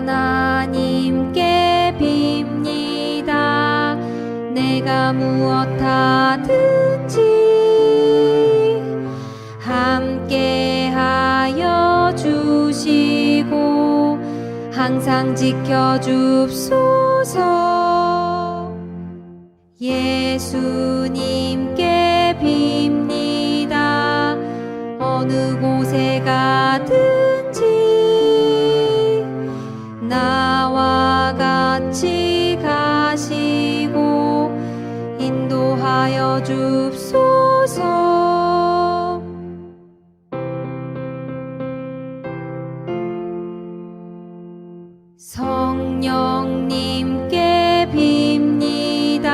하나님께 빕니다. 내가 무엇하든지 함께하여 주시고 항상 지켜줍소서. 예수님께 빕니다. 어느 곳에 가든지 나와 같이 가시고 인도하여 줍소서. 성령님께 빕니다.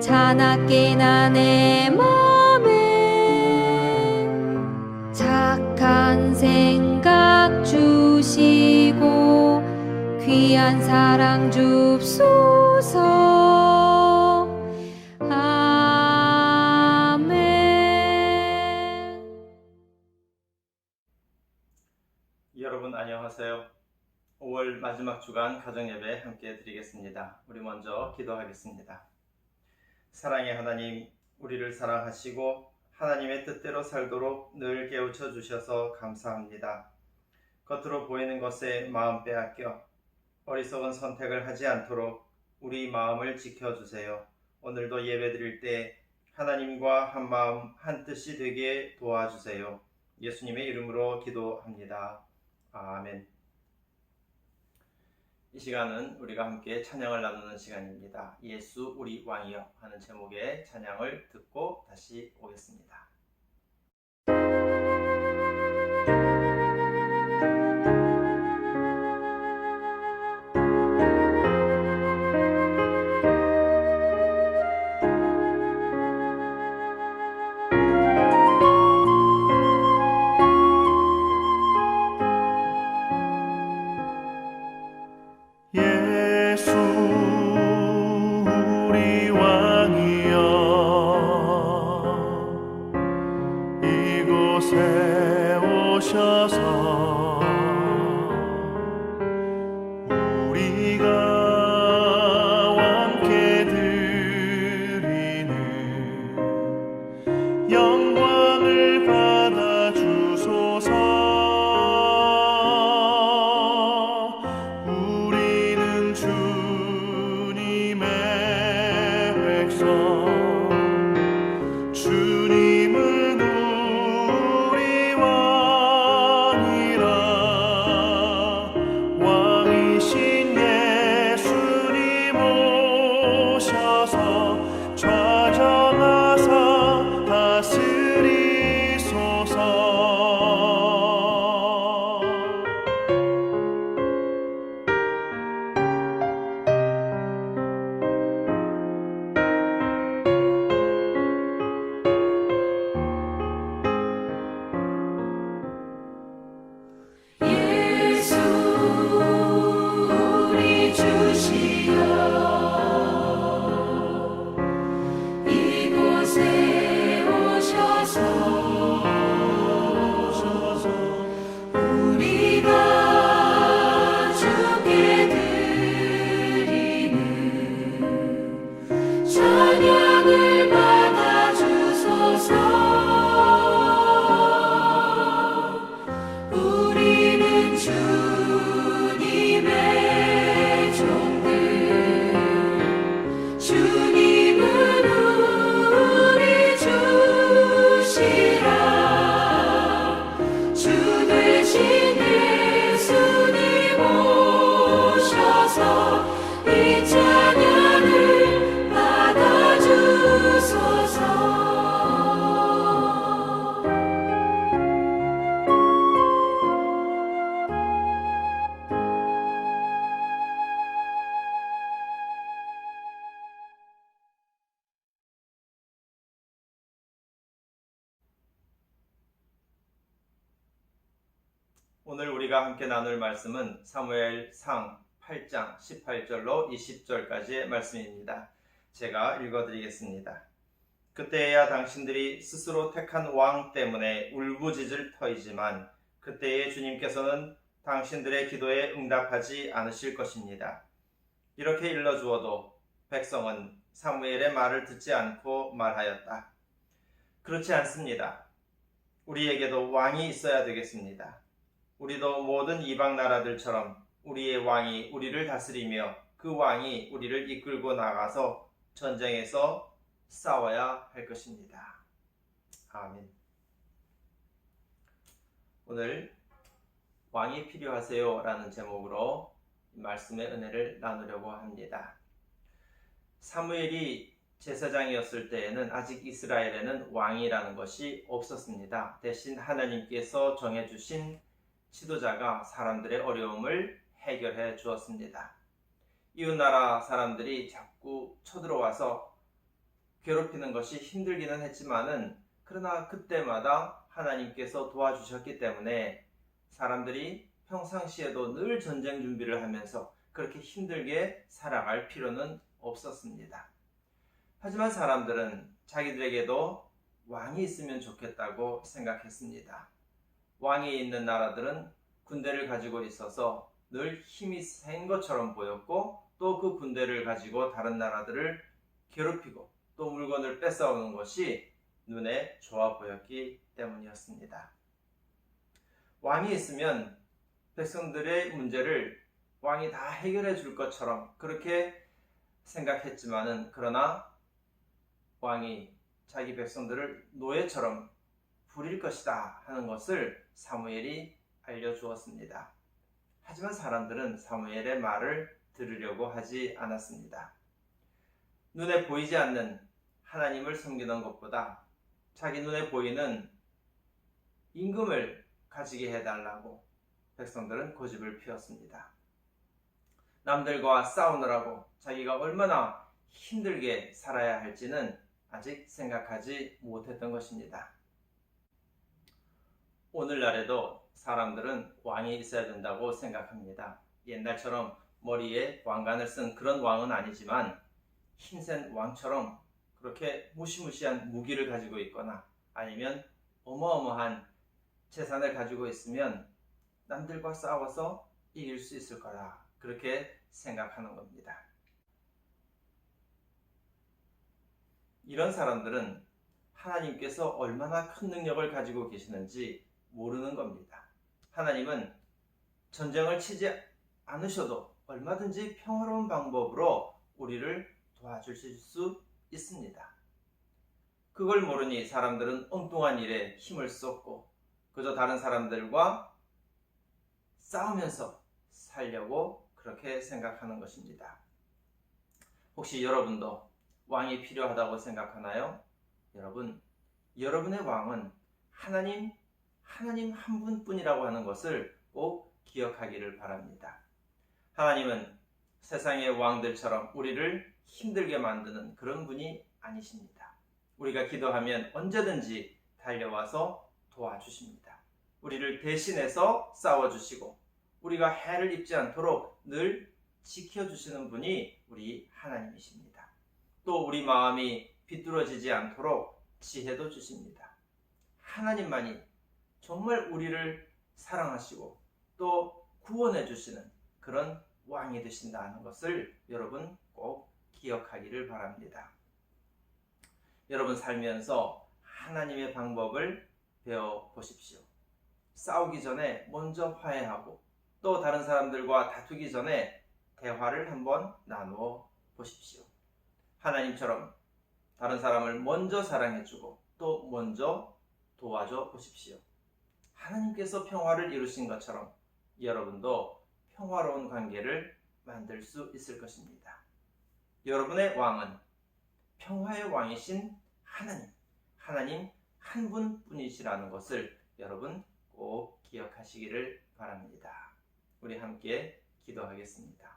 자나깨 나 내 맘에 착한 생각 주시고 귀한 사랑 줍소서. 아멘. 여러분 안녕하세요. 5월 마지막 주간 가정예배 함께 드리겠습니다. 우리 먼저 기도하겠습니다. 사랑의 하나님, 우리를 사랑하시고 하나님의 뜻대로 살도록 늘 깨우쳐 주셔서 감사합니다. 겉으로 보이는 것에 마음 빼앗겨 어리석은 선택을 하지 않도록 우리 마음을 지켜주세요. 오늘도 예배드릴 때 하나님과 한 마음 한 뜻이 되게 도와주세요. 예수님의 이름으로 기도합니다. 아멘. 이 시간은 우리가 함께 찬양을 나누는 시간입니다. 예수 우리 왕이여 하는 제목의 찬양을 듣고 다시 오겠습니다. 이곳에 오셔서 우리가 함께 드리는 영광을 받아 주소서. 우리는 주님의 백성, 주님은 우리 왕이라. 왕이신 예수님 오셔서 좌정하사 다스리소서. 예수 우리 주시여 이곳에 오셔서 우리가 주께 드리는 찬양을 받아 주소서. 우리는 주님의 종들, 주님은 우리 주시라. 주 되신 예수님 오셔서 이 찬양을 받아 주소서. 오늘 우리가 함께 나눌 말씀은 사무엘상 8장 18절로 20절까지의 말씀입니다. 제가 읽어드리겠습니다. 그때야 당신들이 스스로 택한 왕 때문에 울부짖을 터이지만 그때에 주님께서는 당신들의 기도에 응답하지 않으실 것입니다. 이렇게 일러주어도 백성은 사무엘의 말을 듣지 않고 말하였다. 그렇지 않습니다. 우리에게도 왕이 있어야 되겠습니다. 우리도 모든 이방 나라들처럼 우리의 왕이 우리를 다스리며 그 왕이 우리를 이끌고 나가서 전쟁에서 싸워야 할 것입니다. 아멘. 오늘 왕이 필요하세요 라는 제목으로 말씀의 은혜를 나누려고 합니다. 사무엘이 제사장이었을 때에는 아직 이스라엘에는 왕이라는 것이 없었습니다. 대신 하나님께서 정해주신 지도자가 사람들의 어려움을 해결해 주었습니다. 이웃나라 사람들이 자꾸 쳐들어와서 괴롭히는 것이 힘들기는 했지만은 그러나 그때마다 하나님께서 도와주셨기 때문에 사람들이 평상시에도 늘 전쟁 준비를 하면서 그렇게 힘들게 살아갈 필요는 없었습니다. 하지만 사람들은 자기들에게도 왕이 있으면 좋겠다고 생각했습니다. 왕이 있는 나라들은 군대를 가지고 있어서 늘 힘이 센 것처럼 보였고 또 그 군대를 가지고 다른 나라들을 괴롭히고 또 물건을 뺏어오는 것이 눈에 좋아 보였기 때문이었습니다. 왕이 있으면 백성들의 문제를 왕이 다 해결해 줄 것처럼 그렇게 생각했지만은 그러나 왕이 자기 백성들을 노예처럼 부릴 것이다 하는 것을 사무엘이 알려주었습니다. 하지만 사람들은 사무엘의 말을 들으려고 하지 않았습니다. 눈에 보이지 않는 하나님을 섬기는 것보다 자기 눈에 보이는 임금을 가지게 해달라고 백성들은 고집을 피웠습니다. 남들과 싸우느라고 자기가 얼마나 힘들게 살아야 할지는 아직 생각하지 못했던 것입니다. 오늘날에도 사람들은 왕이 있어야 된다고 생각합니다. 옛날처럼 머리에 왕관을 쓴 그런 왕은 아니지만 힘센 왕처럼 그렇게 무시무시한 무기를 가지고 있거나 아니면 어마어마한 재산을 가지고 있으면 남들과 싸워서 이길 수 있을 거라 그렇게 생각하는 겁니다. 이런 사람들은 하나님께서 얼마나 큰 능력을 가지고 계시는지 모르는 겁니다. 하나님은 전쟁을 치지 않으셔도 얼마든지 평화로운 방법으로 우리를 도와주실 수 있습니다. 그걸 모르니 사람들은 엉뚱한 일에 힘을 쏟고 그저 다른 사람들과 싸우면서 살려고 그렇게 생각하는 것입니다. 혹시 여러분도 왕이 필요하다고 생각하나요? 여러분의 왕은 하나님 한 분뿐이라고 하는 것을 꼭 기억하기를 바랍니다. 하나님은 세상의 왕들처럼 우리를 힘들게 만드는 그런 분이 아니십니다. 우리가 기도하면 언제든지 달려와서 도와주십니다. 우리를 대신해서 싸워주시고 우리가 해를 입지 않도록 늘 지켜주시는 분이 우리 하나님이십니다. 또 우리 마음이 비뚤어지지 않도록 지혜도 주십니다. 하나님만이 정말 우리를 사랑하시고 또 구원해 주시는 그런 왕이 되신다는 것을 여러분 꼭 기억하기를 바랍니다. 여러분 살면서 하나님의 방법을 배워보십시오. 싸우기 전에 먼저 화해하고 또 다른 사람들과 다투기 전에 대화를 한번 나누어 보십시오. 하나님처럼 다른 사람을 먼저 사랑해주고 또 먼저 도와줘 보십시오. 하나님께서 평화를 이루신 것처럼 여러분도 평화로운 관계를 만들 수 있을 것입니다. 여러분의 왕은 평화의 왕이신 하나님 한 분뿐이시라는 것을 여러분 꼭 기억하시기를 바랍니다. 우리 함께 기도하겠습니다.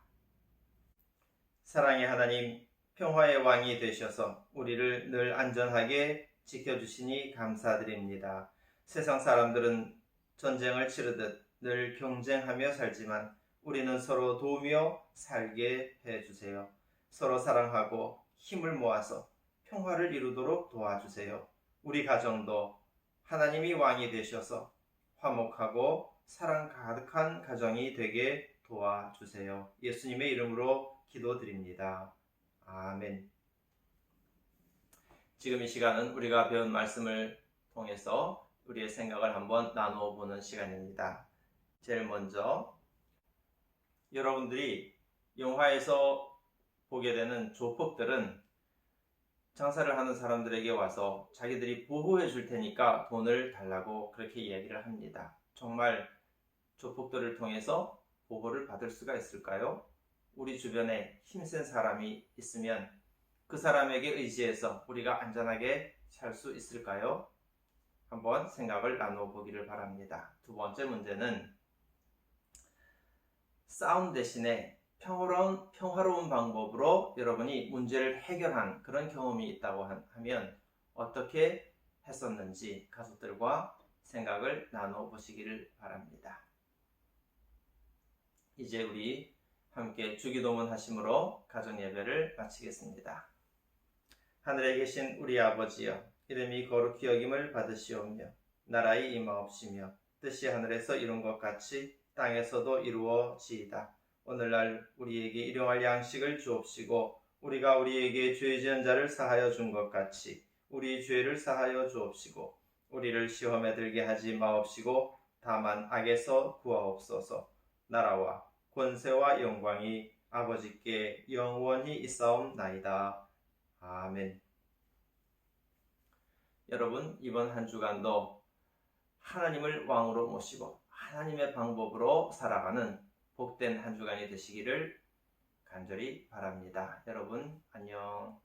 사랑의 하나님, 평화의 왕이 되셔서 우리를 늘 안전하게 지켜주시니 감사드립니다. 세상 사람들은 전쟁을 치르듯 늘 경쟁하며 살지만 우리는 서로 도우며 살게 해주세요. 서로 사랑하고 힘을 모아서 평화를 이루도록 도와주세요. 우리 가정도 하나님이 왕이 되셔서 화목하고 사랑 가득한 가정이 되게 도와주세요. 예수님의 이름으로 기도드립니다. 아멘. 지금 이 시간은 우리가 배운 말씀을 통해서 우리의 생각을 한번 나누어 보는 시간입니다. 제일 먼저 여러분들이 영화에서 보게 되는 조폭들은 장사를 하는 사람들에게 와서 자기들이 보호해 줄 테니까 돈을 달라고 그렇게 이야기를 합니다. 정말 조폭들을 통해서 보호를 받을 수가 있을까요? 우리 주변에 힘센 사람이 있으면 그 사람에게 의지해서 우리가 안전하게 살 수 있을까요? 한번 생각을 나누어 보기를 바랍니다. 두 번째 문제는 싸움 대신에 평화로운 방법으로 여러분이 문제를 해결한 그런 경험이 있다고 하면 어떻게 했었는지 가족들과 생각을 나누어 보시기를 바랍니다. 이제 우리 함께 주기도문 하심으로 가정 예배를 마치겠습니다. 하늘에 계신 우리 아버지여, 이름이 거룩히 여김을 받으시오며 나라의 임하옵시며 뜻이 하늘에서 이룬 것 같이 땅에서도 이루어지이다. 오늘날 우리에게 일용할 양식을 주옵시고 우리가 우리에게 죄 지은 자를 사하여 준 것 같이 우리 죄를 사하여 주옵시고 우리를 시험에 들게 하지 마옵시고 다만 악에서 구하옵소서. 나라와 권세와 영광이 아버지께 영원히 있사옵나이다. 아멘. 여러분, 이번 한 주간도 하나님을 왕으로 모시고 하나님의 방법으로 살아가는 복된 한 주간이 되시기를 간절히 바랍니다. 여러분, 안녕.